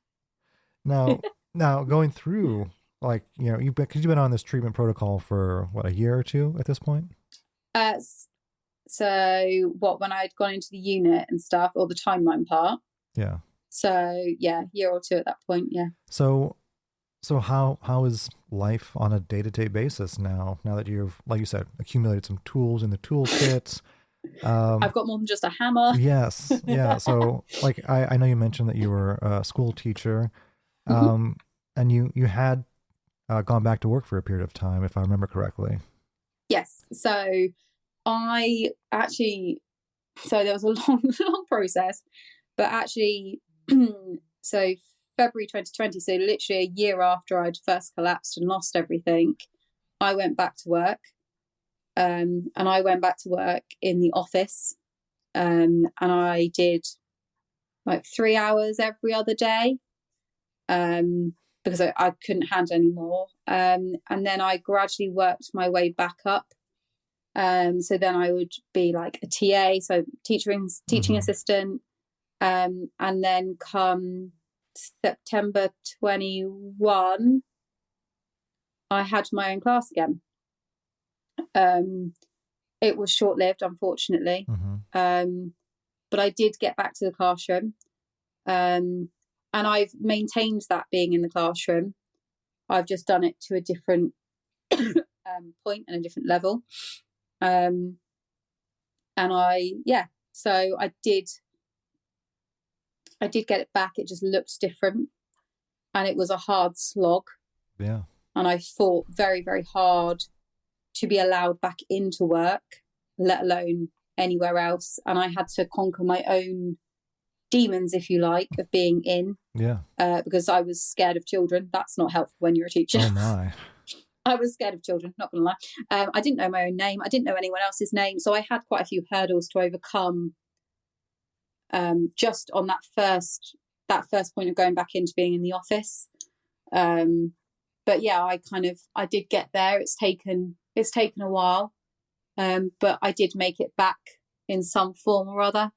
S1: Now going through, like, you've been on this treatment protocol for, what, a year or two at this point?
S2: So when I'd gone into the unit and stuff, or the timeline part?
S1: Yeah.
S2: So, year or two at that point, yeah.
S1: So how is life on a day-to-day basis now that you've, like you said, accumulated some tools in the toolkit?
S2: I've got more than just a hammer.
S1: Yes. Yeah. So like, I know you mentioned that you were a school teacher, and you had gone back to work for a period of time, if I remember correctly.
S2: Yes. So there was a long process, but actually, so February 2020, so literally a year after I'd first collapsed and lost everything, I went back to work. And I went back to work in the office. And I did like 3 hours every other day, because I couldn't handle anymore. And then I gradually worked my way back up. So then I would be like a TA, so teaching assistant. And then come September 21, I had my own class again. It was short-lived, unfortunately. But I did get back to the classroom. And I've maintained that being in the classroom. I've just done it to a different point and a different level. So I did get it back. It just looked different, and it was a hard slog.
S1: Yeah. And
S2: I fought very, very hard to be allowed back into work, let alone anywhere else. And I had to conquer my own demons, if you like, of being in.
S1: Yeah.
S2: Because I was scared of children. That's not helpful when you're a teacher.
S1: Oh my.
S2: I was scared of children, not gonna lie. I didn't know my own name. I didn't know anyone else's name. So I had quite a few hurdles to overcome, just on that first point of going back into being in the office. But yeah, I did get there. It's taken a while, but I did make it back in some form or other,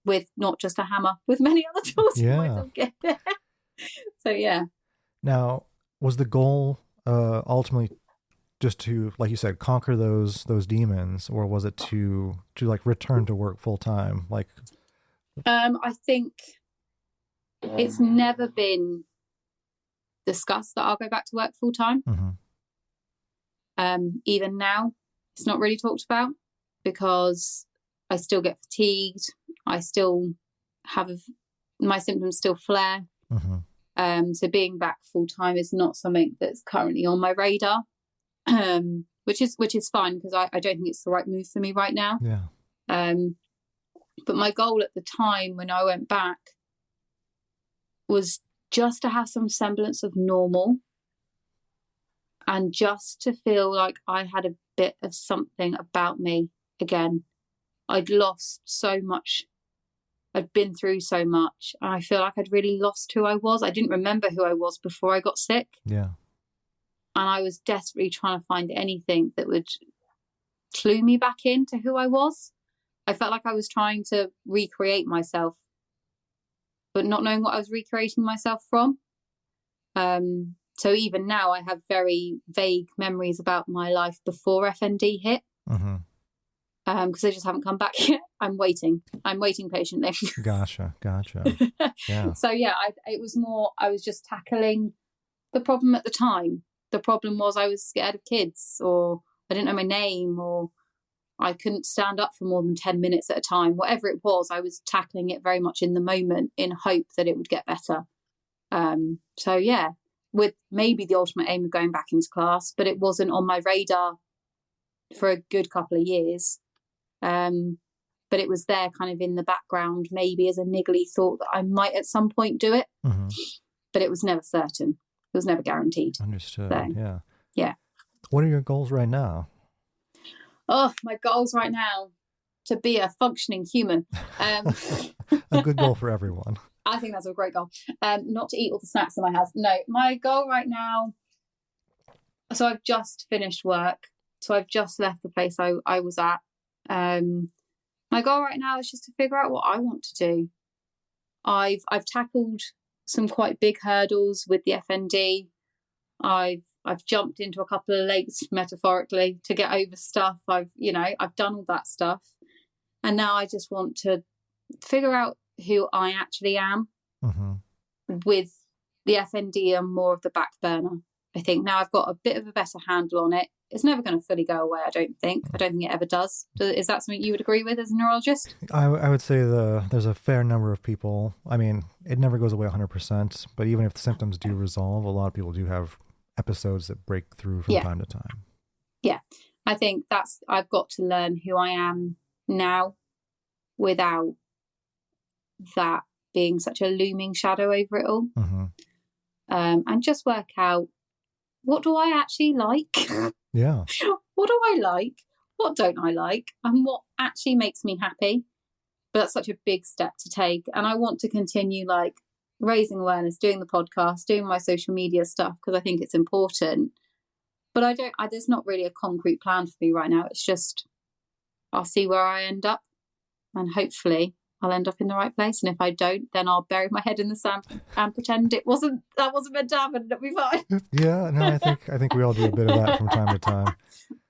S2: with not just a hammer, with many other tools.
S1: Yeah.
S2: So yeah.
S1: Now, was the goal ultimately just to, like you said, conquer those demons, or was it to like return to work full time? Like,
S2: I think it's never been discussed that I'll go back to work full time. Even now, it's not really talked about, because I still get fatigued. I still have my symptoms still flare. So being back full time is not something that's currently on my radar, which is fine, because I don't think it's the right move for me right now.
S1: Yeah.
S2: But my goal at the time when I went back was just to have some semblance of normal, and just to feel like I had a bit of something about me again. I'd lost so much. I'd been through so much. And I feel like I'd really lost who I was. I didn't remember who I was before I got sick.
S1: Yeah.
S2: And I was desperately trying to find anything that would clue me back into who I was. I felt like I was trying to recreate myself, but not knowing what I was recreating myself from. So even now I have very vague memories about my life before FND hit. Because they just haven't come back yet. I'm waiting patiently.
S1: Gotcha. Yeah.
S2: So yeah, it was more, I was just tackling the problem at the time. The problem was I was scared of kids, or I didn't know my name, or I couldn't stand up for more than 10 minutes at a time. Whatever it was, I was tackling it very much in the moment in hope that it would get better. So yeah, with maybe the ultimate aim of going back into class, but it wasn't on my radar for a good couple of years. But it was there kind of in the background, maybe as a niggly thought that I might at some point do it, but it was never certain. It was never guaranteed.
S1: Understood.
S2: So, yeah.
S1: What are your goals right now?
S2: Oh, my goals right now, to be a functioning human.
S1: A good goal for everyone.
S2: I think that's a great goal. Not to eat all the snacks in my house. No, my goal right now. So I've just finished work. So I've just left the place I was at. My goal right now is just to figure out what I want to do. I've tackled some quite big hurdles with the FND. I've jumped into a couple of lakes metaphorically to get over stuff. I've done all that stuff, and now I just want to figure out who I actually am. With the FND and more of the back burner. I think now I've got a bit of a better handle on it. It's never going to fully go away, I don't think. I don't think it ever does. Is that something you would agree with as a neurologist?
S1: I would say there's a fair number of people. I mean, it never goes away 100%, but even if the symptoms do resolve, a lot of people do have episodes that break through from time to time. Yeah.
S2: I think I've got to learn who I am now without that being such a looming shadow over it all. And just work out, what do I actually like?
S1: Yeah.
S2: What do I like? What don't I like? And what actually makes me happy? But that's such a big step to take. And I want to continue raising awareness, doing the podcast, doing my social media stuff, because I think it's important. But there's not really a concrete plan for me right now. It's just, I'll see where I end up. And hopefully I'll end up in the right place. And if I don't, then I'll bury my head in the sand and pretend that wasn't meant to happen. It'll be fine.
S1: Yeah, no, I think we all do a bit of that from time to time.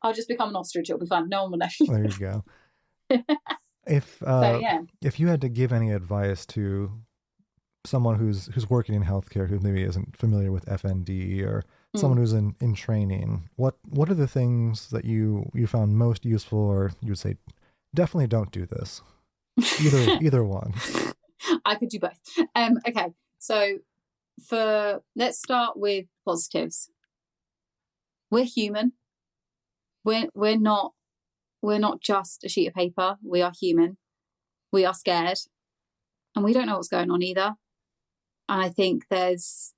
S2: I'll just become an ostrich. It'll be fine. No one will know.
S1: There you go. If you had to give any advice to someone who's working in healthcare, who maybe isn't familiar with FND, or someone who's in training, what are the things that you found most useful, or you would say, definitely don't do this? Either one.
S2: I could do both. Okay, so let's start with positives. We're human. We're not just a sheet of paper. We are human. We are scared, and we don't know what's going on either. And I think there's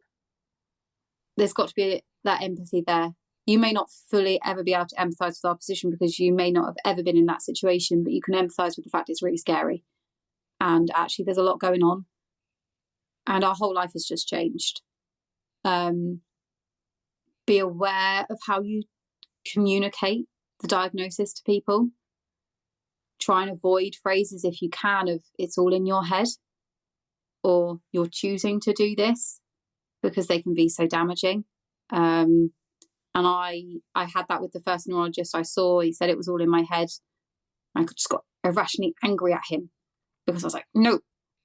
S2: got to be that empathy there. You may not fully ever be able to empathise with our position because you may not have ever been in that situation, but you can empathise with the fact it's really scary. And actually there's a lot going on. And our whole life has just changed. Be aware of how you communicate the diagnosis to people. Try and avoid phrases, if you can, of "it's all in your head," or "you're choosing to do this," because they can be so damaging. And I had that with the first neurologist I saw. He said it was all in my head. I just got irrationally angry at him because I was like, no.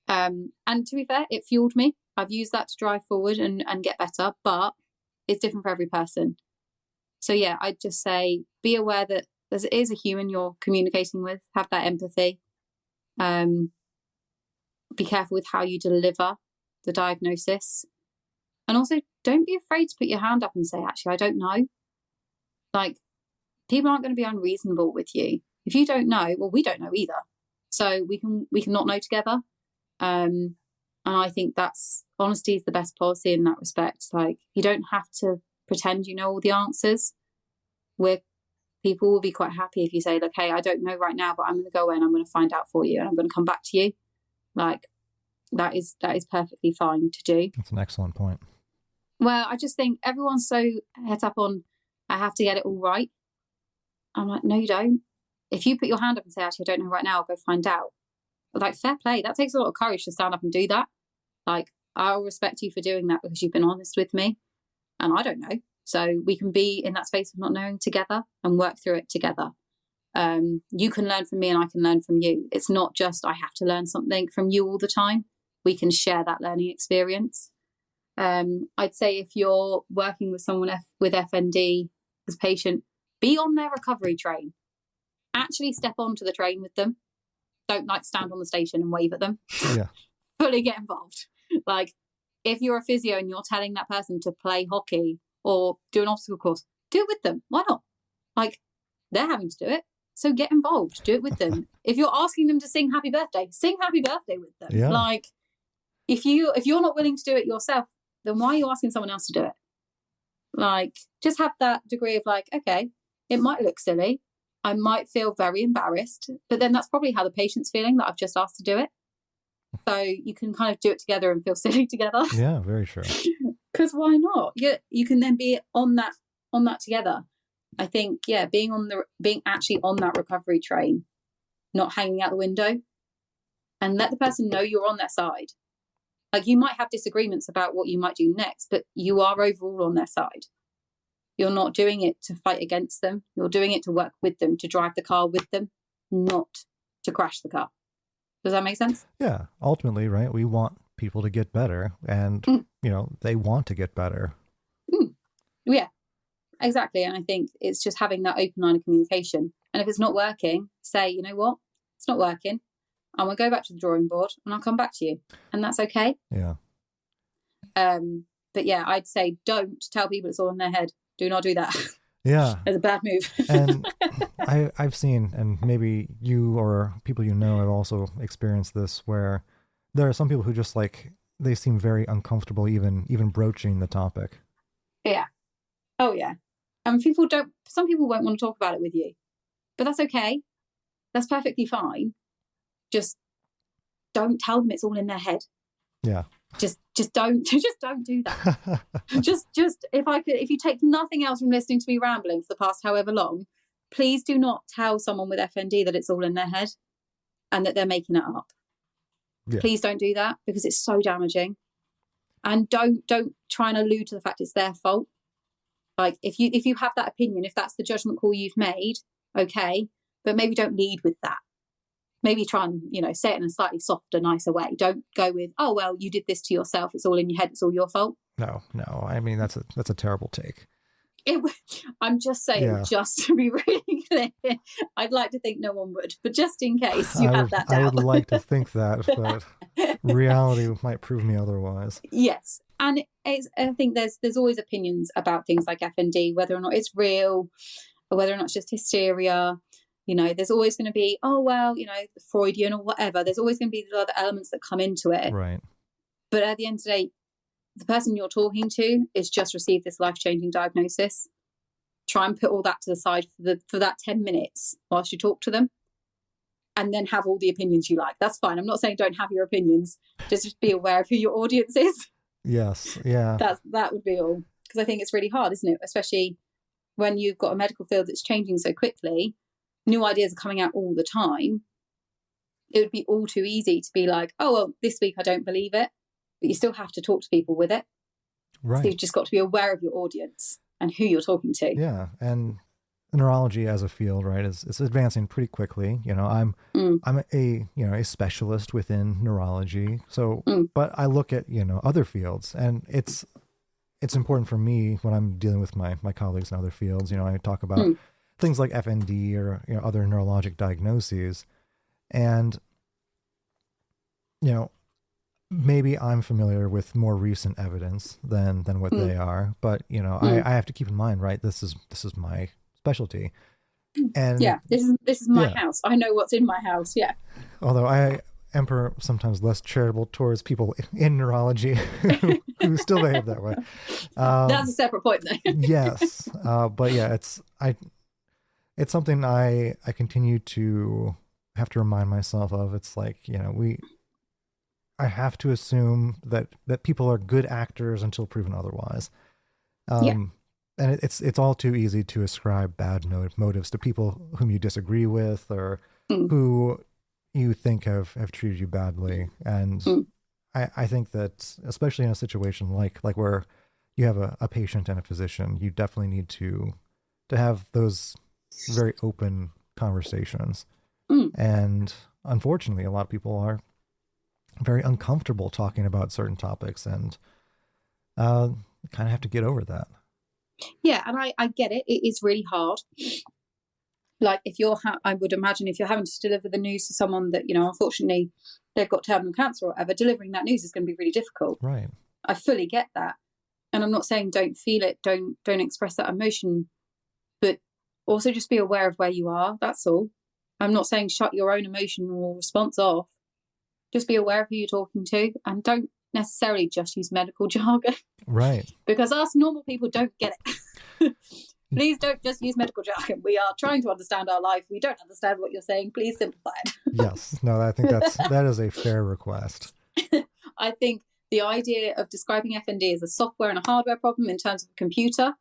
S2: And to be fair, it fueled me. I've used that to drive forward and get better, but it's different for every person. So yeah, I'd just say, be aware that there is a human you're communicating with. Have that empathy. Be careful with how you deliver the diagnosis. And also, don't be afraid to put your hand up and say, actually, I don't know. People aren't going to be unreasonable with you. If you don't know, well, we don't know either. So we can not know together. And I think honesty is the best policy in that respect. You don't have to pretend you know all the answers. We're people will be quite happy if you say, like, hey, I don't know right now, but I'm going to go away and I'm going to find out for you and I'm going to come back to you. Like, that is perfectly fine to do.
S1: That's an excellent point.
S2: Well, I just think everyone's so het up on, I have to get it all right. I'm like, no, you don't. If you put your hand up and say, actually, I don't know right now, I'll go find out. Like, fair play. That takes a lot of courage to stand up and do that. Like, I'll respect you for doing that because you've been honest with me and I don't know. So we can be in that space of not knowing together and work through it together. You can learn from me and I can learn from you. It's not just I have to learn something from you all the time. We can share that learning experience. I'd say if you're working with someone with FND as a patient, be on their recovery train. Actually step onto the train with them. Don't like stand on the station and wave at them.
S1: Yeah.
S2: Fully get involved. Like, if you're a physio and you're telling that person to play hockey or do an obstacle course, do it with them. Why not? Like, they're having to do it. So get involved. Do it with them. If you're asking them to sing happy birthday, sing happy birthday with them.
S1: Yeah.
S2: Like, if you're not willing to do it yourself, then why are you asking someone else to do it? Like, just have that degree of like, okay, it might look silly. I might feel very embarrassed, but then that's probably how the patient's feeling that I've just asked to do it. So you can kind of do it together and feel silly together.
S1: Yeah, very true.
S2: Because why not? You can then be on that together. I think, yeah, being actually on that recovery train, not hanging out the window, and let the person know you're on their side. Like, you might have disagreements about what you might do next, but you are overall on their side. You're not doing it to fight against them. You're doing it to work with them, to drive the car with them, not to crash the car. Does that make sense?
S1: Yeah. Ultimately, right, we want people to get better and, they want to get better.
S2: Yeah, exactly. And I think it's just having that open line of communication. And if it's not working, say, you know what? It's not working. I'm going to go back to the drawing board and I'll come back to you. And that's okay.
S1: Yeah.
S2: But yeah, I'd say don't tell people it's all in their head. Do not do that.
S1: Yeah.
S2: It's a bad move.
S1: And I've seen, and maybe you or people you know have also experienced this, where there are some people who just like, they seem very uncomfortable even broaching the topic.
S2: Yeah. Oh yeah. And some people won't want to talk about it with you, but that's okay. That's perfectly fine. Just don't tell them it's all in their head.
S1: Yeah.
S2: Just don't do that. just if you take nothing else from listening to me rambling for the past however long, please do not tell someone with FND that it's all in their head and that they're making it up. Yeah. Please don't do that because it's so damaging. And don't try and allude to the fact it's their fault. Like, if you have that opinion, if that's the judgment call you've made, okay, but maybe don't lead with that. Maybe try and, say it in a slightly softer, nicer way. Don't go with, oh, well, you did this to yourself. It's all in your head. It's all your fault.
S1: No. I mean, that's a terrible take.
S2: I'm just saying, just to be really clear, I'd like to think no one would, but just in case you have that doubt.
S1: I would like to think that, but reality might prove me otherwise.
S2: Yes. And I think there's always opinions about things like FND, whether or not it's real or whether or not it's just hysteria. There's always going to be, Freudian or whatever. There's always going to be these other elements that come into it.
S1: Right.
S2: But at the end of the day, the person you're talking to is just received this life-changing diagnosis. Try and put all that to the side for that 10 minutes whilst you talk to them, and then have all the opinions you like. That's fine. I'm not saying don't have your opinions. Just be aware of who your audience is.
S1: Yes. Yeah.
S2: That would be all. Because I think it's really hard, isn't it? Especially when you've got a medical field that's changing so quickly. New ideas are coming out all the time. It would be all too easy to be like, oh, well, this week I don't believe it. But you still have to talk to people with it. Right. So you've just got to be aware of your audience and who you're talking to.
S1: Yeah. And neurology as a field, right, is advancing pretty quickly. I'm a specialist within neurology. So, but I look at, other fields, and it's important for me when I'm dealing with my colleagues in other fields. I talk about things like FND or other neurologic diagnoses, and maybe I'm familiar with more recent evidence than what they are, but I have to keep in mind, right, this is my specialty, and
S2: yeah, this is my house. I know what's in my house. Yeah.
S1: Although I am sometimes less charitable towards people in neurology who still behave that way.
S2: That's a separate point, though.
S1: Yes, but yeah, it's something I continue to have to remind myself of. It's like, I have to assume that people are good actors until proven otherwise.
S2: Yeah.
S1: And it's all too easy to ascribe bad motives to people whom you disagree with or who you think have treated you badly. And I think that, especially in a situation like where you have a patient and a physician, you definitely need to have those very open conversations. And unfortunately, a lot of people are very uncomfortable talking about certain topics, and kind of have to get over that.
S2: Yeah, and I get it. It is really hard. Like if you're, I would imagine if you're having to deliver the news to someone that, unfortunately they've got terminal cancer or whatever, delivering that news is going to be really difficult.
S1: Right.
S2: I fully get that. And I'm not saying don't feel it, don't express that emotion, but also just be aware of where you are. That's all. I'm not saying shut your own emotional response off. Just be aware of who you're talking to, and don't necessarily just use medical jargon.
S1: Right.
S2: Because us normal people don't get it. Please don't just use medical jargon. We are trying to understand our life. We don't understand what you're saying. Please simplify it.
S1: Yes. No, I think that is a fair request.
S2: I think the idea of describing FND as a software and a hardware problem in terms of a computer,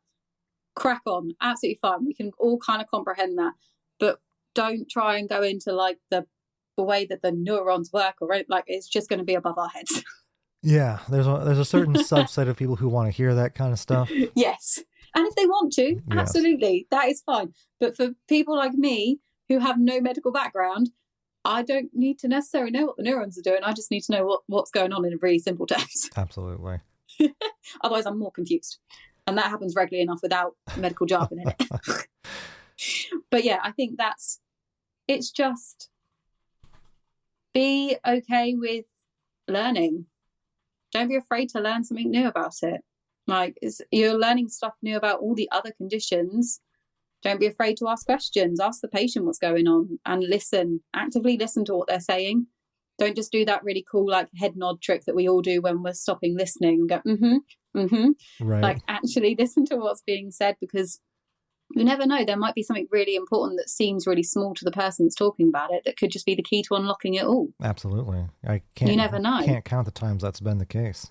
S2: crack on. Absolutely fine. We can all kind of comprehend that. But don't try and go into like the way that the neurons work, or like it's just going to be above our heads.
S1: Yeah, there's a certain subset of people who want to hear that kind of stuff.
S2: Yes. And if they want to, absolutely, that is fine. But for people like me who have no medical background, I don't need to necessarily know what the neurons are doing. I just need to know what's going on in really simple terms.
S1: Absolutely.
S2: Otherwise, I'm more confused. And that happens regularly enough without medical jargon in it. But yeah, I think it's just be okay with learning. Don't be afraid to learn something new about it. Like you're learning stuff new about all the other conditions. Don't be afraid to ask questions. Ask the patient what's going on and actively listen to what they're saying. Don't just do that really cool like head nod trick that we all do when we're stopping listening and go,
S1: Right.
S2: Like actually listen to what's being said, because you never know. There might be something really important that seems really small to the person that's talking about it that could just be the key to unlocking it all.
S1: Absolutely.
S2: You never know.
S1: Can't count the times that's been the case.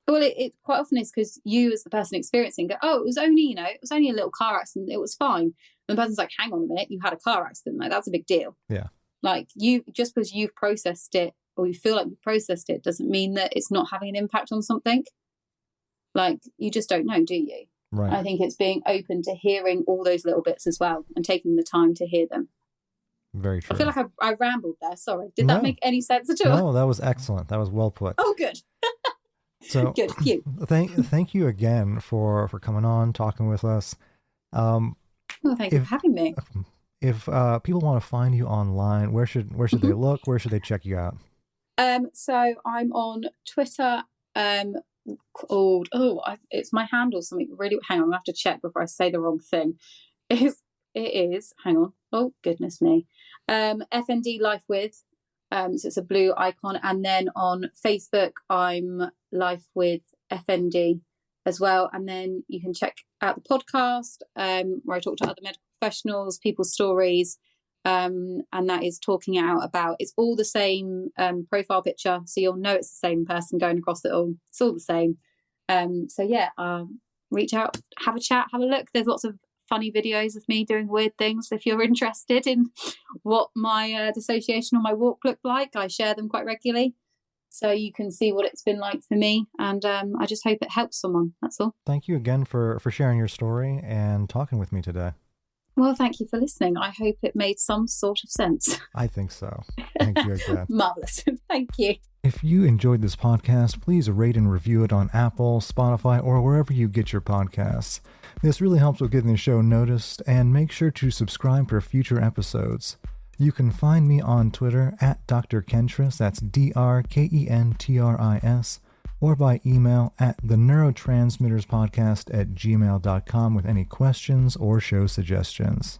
S2: Well, it quite often is because you, as the person experiencing, go, "Oh, it was only a little car accident. It was fine." And the person's like, "Hang on a minute, you had a car accident. Like that's a big deal."
S1: Yeah.
S2: Like just because you've processed it or you feel like you've processed it doesn't mean that it's not having an impact on something. Like you just don't know, do you?
S1: Right.
S2: I think it's being open to hearing all those little bits as well and taking the time to hear them.
S1: Very true.
S2: I feel like I rambled there. Sorry. Did that make any sense at all?
S1: No, that was excellent. That was well put.
S2: Oh, good.
S1: So
S2: good. Phew.
S1: Thank you again for coming on, talking with us.
S2: Well, thank you for having me.
S1: If people want to find you online, where should they look? Where should they check you out?
S2: So I'm on Twitter. It's my handle something really. Hang on, I have to check before I say the wrong thing. It is. Hang on. Oh goodness me. FND Life with. So it's a blue icon, and then on Facebook I'm Life with FND as well. And then you can check out the podcast where I talk to other medical professionals, people's stories, and that is talking out about. It's all the same profile picture, so you'll know it's the same person going across it all. It's all the same. So yeah, reach out, have a chat, have a look. There's lots of funny videos of me doing weird things. If you're interested in what my dissociation on my walk looked like, I share them quite regularly, so you can see what it's been like for me. And I just hope it helps someone. That's all. Thank you again for sharing your story and talking with me today. Well, thank you for listening. I hope it made some sort of sense. I think so. Thank you again. Marvelous. Thank you. If you enjoyed this podcast, please rate and review it on Apple, Spotify, or wherever you get your podcasts. This really helps with getting the show noticed, and make sure to subscribe for future episodes. You can find me on Twitter at Dr. Kentris, that's DrKentris, or by email at theneurotransmitterspodcast@gmail.com with any questions or show suggestions.